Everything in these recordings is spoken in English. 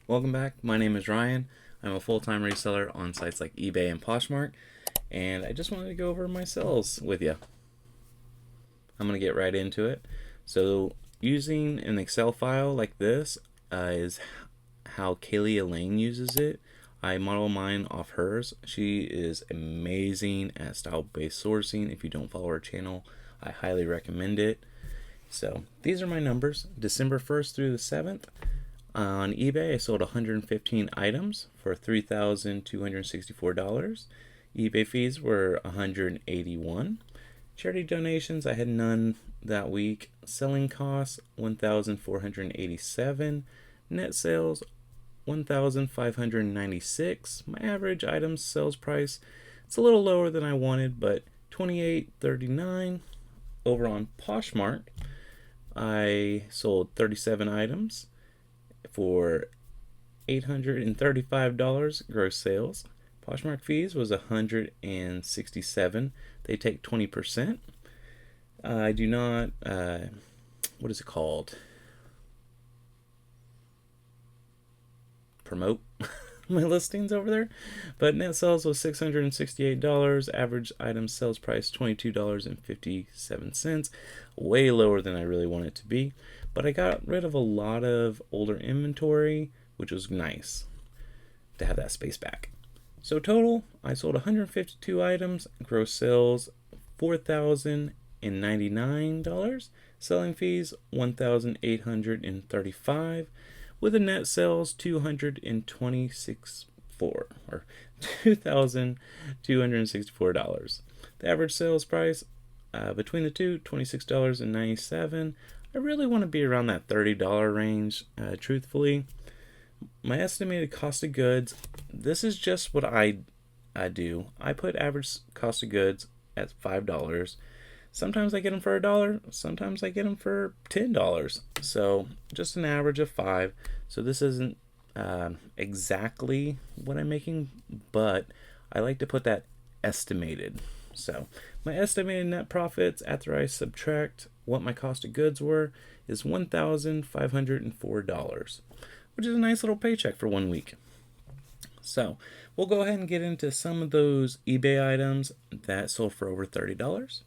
Welcome back. My name is Ryan. I'm a full-time reseller on sites like eBay and Poshmark, and I just wanted to go over my sales with you. I'm going to get right into it. So, using an Excel file like this is how Kaylee Elaine uses it. I model mine off hers. She is amazing at style-based sourcing. If you don't follow her channel, I highly recommend it. So, these are my numbers. December 1st through the 7th. On eBay, I sold 115 items for $3,264. eBay fees were $181. Charity donations, I had none that week. Selling costs, $1,487. Net sales, $1,596. My average item sales price, it's a little lower than I wanted, but $28.39. Over on Poshmark, I sold 37 items for $835 gross sales. Poshmark fees was $167. They take 20%. I do not, what is it called? Promote my listings over there. But net sales was $668. Average item sales price $22.57. Way lower than I really want it to be. But I got rid of a lot of older inventory, which was nice to have that space back. So total, I sold 152 items, gross sales $4,099, selling fees $1,835, with a net sales $2,264. The average sales price between the two, $26.97. I really want to be around that $30 range, truthfully. My estimated cost of goods, this is just what I do. I put average cost of goods at $5. Sometimes I get them for $1, sometimes I get them for $10. So just an average of $5. So this isn't exactly what I'm making, but I like to put that estimated. So my estimated net profits after I subtract what my cost of goods were is $1,504, which is a nice little paycheck for 1 week. So we'll go ahead and get into some of those eBay items that sold for over $30.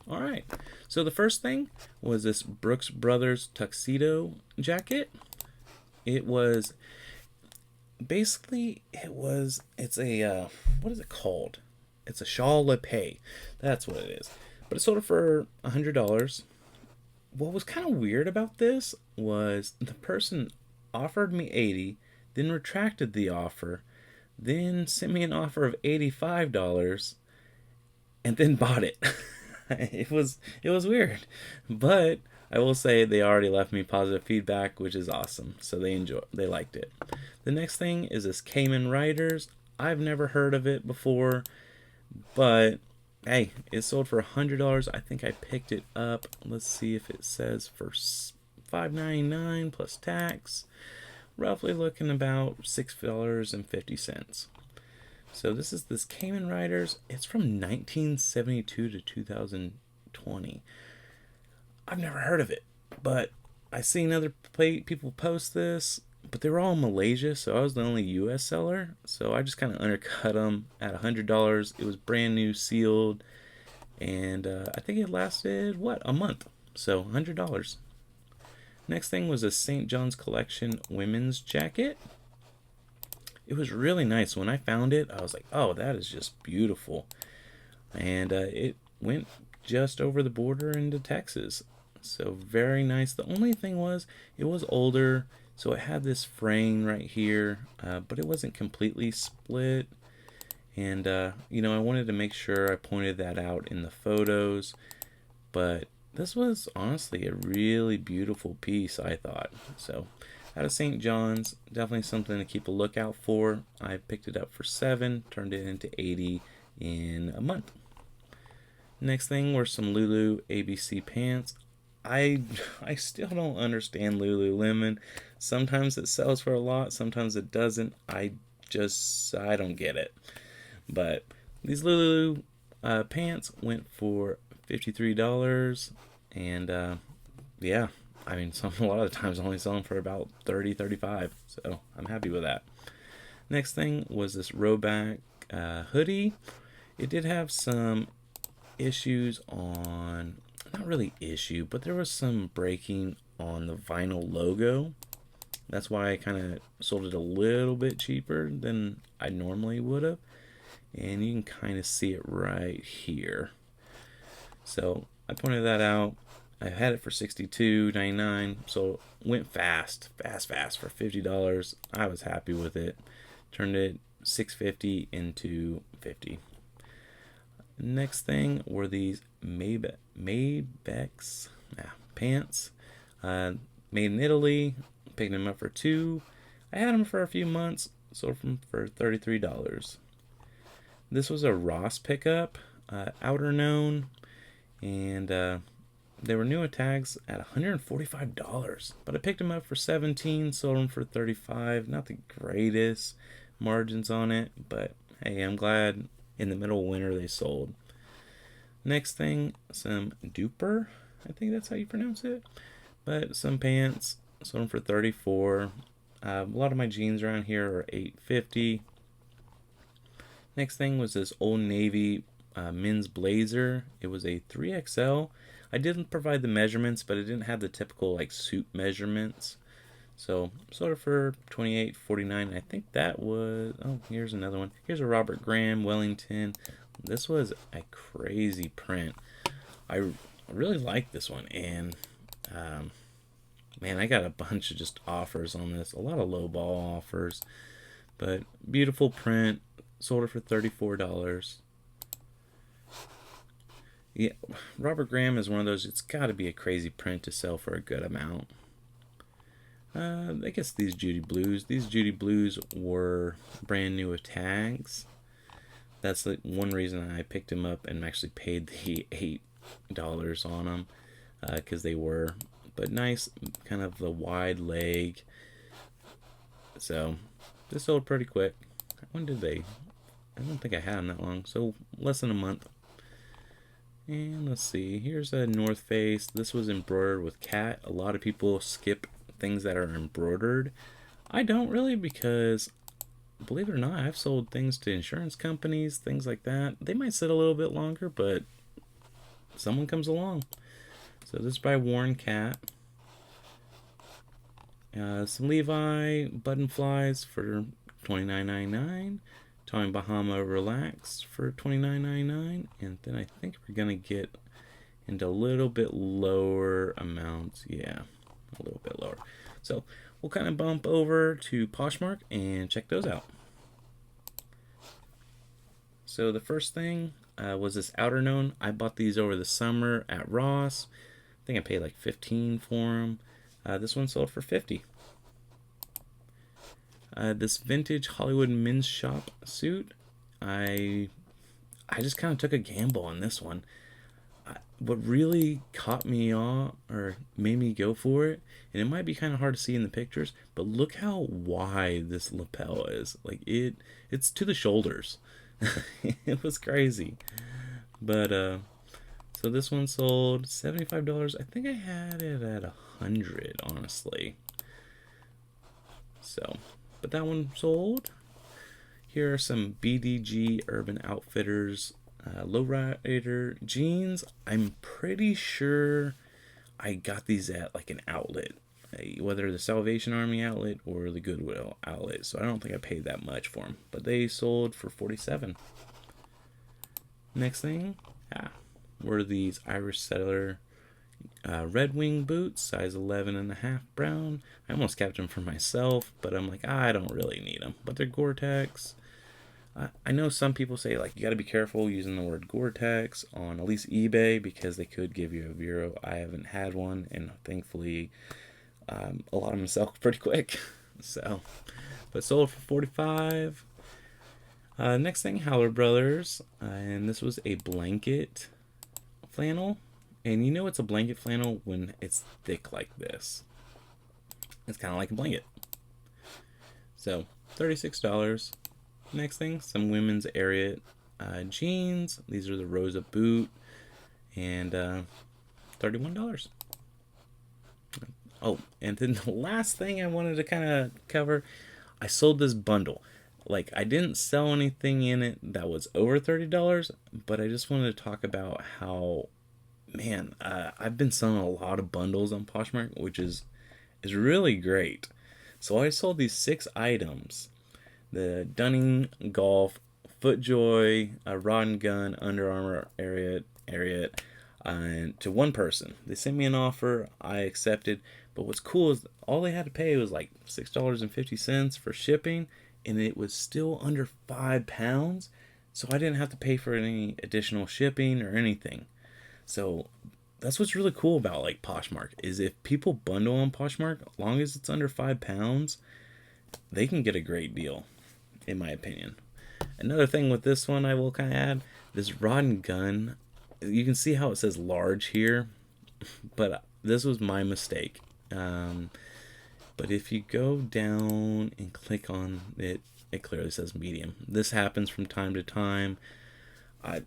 All right, so the first thing was this Brooks Brothers tuxedo jacket. It was basically, it's a, what is it called? It's a shawl lapel. That's what it is. But it sold it for $100. What was kind of weird about this was the person offered me $80, then retracted the offer, then sent me an offer of $85, and then bought it. It was weird, but I will say they already left me positive feedback, which is awesome. So they liked it. The next thing is this Cayman Riders. I've never heard of it before, but hey, it sold for $100. I think I picked it up. Let's see if it says for $5.99 plus tax. Roughly looking about $6.50. So this is this Cayman Riders. It's from 1972 to 2020. I've never heard of it, but I've seen other people post this, but they were all in Malaysia, so I was the only U.S. seller. So I just kind of undercut them at $100. It was brand new, sealed, and I think it lasted, a month. So $100. Next thing was a St. John's Collection women's jacket. It was really nice. When I found it, I was like, oh, that is just beautiful. And it went just over the border into Texas. So very nice. The only thing was, it was older, so it had this fraying right here, but it wasn't completely split. And, I wanted to make sure I pointed that out in the photos. But this was honestly a really beautiful piece, I thought. So out of St. John's, definitely something to keep a lookout for. I picked it up for $7, turned it into $80 in a month. Next thing were some Lulu ABC pants. I still don't understand Lululemon. Sometimes it sells for a lot, sometimes it doesn't. I don't get it. But these Lulu pants went for $53, And yeah, I mean, a lot of the times I only sell them for about 30, 35. So I'm happy with that. Next thing was this Rowback hoodie. It did have some issues on, not really issue, but there was some breaking on the vinyl logo. That's why I kind of sold it a little bit cheaper than I normally would have. And you can kind of see it right here. So I pointed that out. I had it for $62.99, so went fast for $50. I was happy with it. Turned it $6.50 into $50. Next thing were these Maybach's pants, made in Italy. Picked them up for $2. I had them for a few months, sold them for $33. This was a Ross pickup, outer known, and they were new at tags at $145. But I picked them up for $17, sold them for $35. Not the greatest margins on it, but hey, I'm glad in the middle of winter they sold. Next thing, some Duper. I think that's how you pronounce it. But some pants, sold them for $34. A lot of my jeans around here are $8.50. Next thing was this Old Navy men's blazer. It was a 3XL. I didn't provide the measurements, but it didn't have the typical like suit measurements. So sold it for $28.49. I think that was, oh, here's another one. Here's a Robert Graham Wellington. This was a crazy print. I really like this one, and man, I got a bunch of just offers on this. A lot of lowball offers, but beautiful print. Sold it for $34. Yeah, Robert Graham is one of those, it's got to be a crazy print to sell for a good amount. I guess these Judy Blues. These Judy Blues were brand new with tags. That's the one reason I picked them up and actually paid the $8 on them, because they were, but nice, kind of the wide leg. So this sold pretty quick. When did they? I don't think I had them that long, so less than a month. And let's see, here's a North Face. This was embroidered with cat. A lot of people skip things that are embroidered. I don't really, because believe it or not, I've sold things to insurance companies, things like that. They might sit a little bit longer, but someone comes along. So this is by Warren Cat. Some Levi button flies for $29.99. Tommy Bahama Relax for $29.99. And then I think we're going to get into a little bit lower amounts. Yeah, a little bit lower. So we'll kind of bump over to Poshmark and check those out. So the first thing was this Outer Known. I bought these over the summer at Ross. I think I paid like $15 for them. This one sold for $50. This vintage Hollywood men's shop suit. I just kind of took a gamble on this one. What really caught me off or made me go for it, and it might be kind of hard to see in the pictures, but look how wide this lapel is. Like it's to the shoulders. It was crazy. But so this one sold $75. I think I had it at $100, honestly. So, but that one sold. Here are some BDG Urban Outfitters lowrider jeans. I'm pretty sure I got these at like an outlet, whether the Salvation Army outlet or the Goodwill outlet. So I don't think I paid that much for them, but they sold for $47. Next thing, were these Reseller Red Wing boots, size 11.5 brown. I almost kept them for myself, but I'm like, I don't really need them. But they're Gore-Tex. I know some people say like you got to be careful using the word Gore-Tex on at least eBay because they could give you a Vero. I haven't had one, and thankfully a lot of them sell pretty quick. So, but sold for $45. Next thing, Howler Brothers, and this was a blanket flannel. And you know it's a blanket flannel when it's thick like this. It's kind of like a blanket. So, $36. Next thing, some women's Ariat jeans. These are the Rosa boot. And $31. Oh, and then the last thing I wanted to kind of cover, I sold this bundle. Like, I didn't sell anything in it that was over $30, but I just wanted to talk about how, man, I've been selling a lot of bundles on Poshmark, which is really great. So I sold these 6 items: the Dunning Golf, FootJoy, a rod and gun, Under Armour Ariat, and to one person. They sent me an offer, I accepted. But what's cool is all they had to pay was like $6.50 for shipping, and it was still under £5. So I didn't have to pay for any additional shipping or anything. So that's what's really cool about like Poshmark is if people bundle on Poshmark, as long as it's under £5, they can get a great deal, in my opinion. Another thing with this one I will kind of add, this rod and gun, you can see how it says large here, but this was my mistake. But if you go down and click on it, it clearly says medium. This happens from time to time. I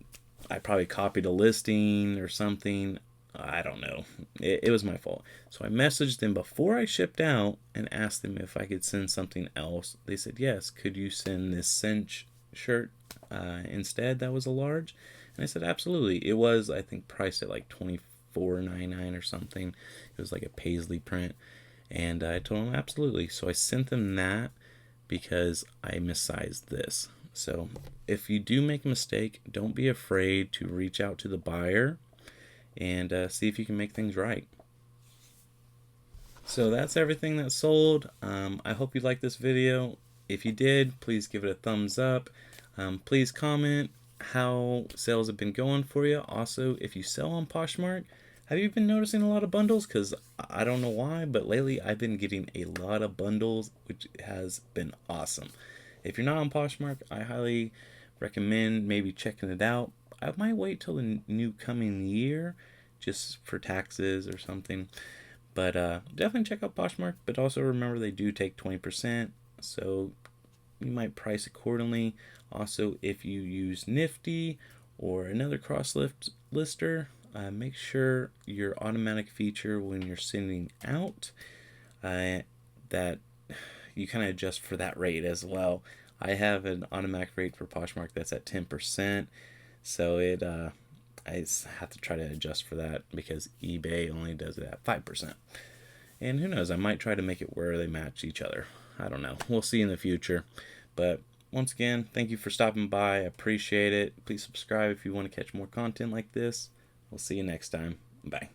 probably copied a listing or something. I don't know. It was my fault. So I messaged them before I shipped out and asked them if I could send something else. They said, yes, could you send this cinch shirt instead? That was a large. And I said, absolutely. It was, I think, priced at like $24.99 or something. It was like a paisley print. And I told them, absolutely. So I sent them that because I missized this. So if you do make a mistake, don't be afraid to reach out to the buyer and see if you can make things right. So that's everything that's sold. I hope you liked this video. If you did, please give it a thumbs up. Please comment how sales have been going for you. Also, if you sell on Poshmark, have you been noticing a lot of bundles? Because I don't know why, but lately I've been getting a lot of bundles, which has been awesome. If you're not on Poshmark, I highly recommend maybe checking it out. I might wait till the new coming year just for taxes or something. But definitely check out Poshmark. But also remember they do take 20%. So you might price accordingly. Also, if you use Nifty or another lister, make sure your automatic feature when you're sending out that you kind of adjust for that rate as well. I have an automatic rate for Poshmark that's at 10%, so I just have to try to adjust for that because eBay only does it at 5%. And who knows, I might try to make it where they match each other. I don't know. We'll see in the future. But once again, thank you for stopping by. I appreciate it. Please subscribe if you want to catch more content like this. We'll see you next time. Bye.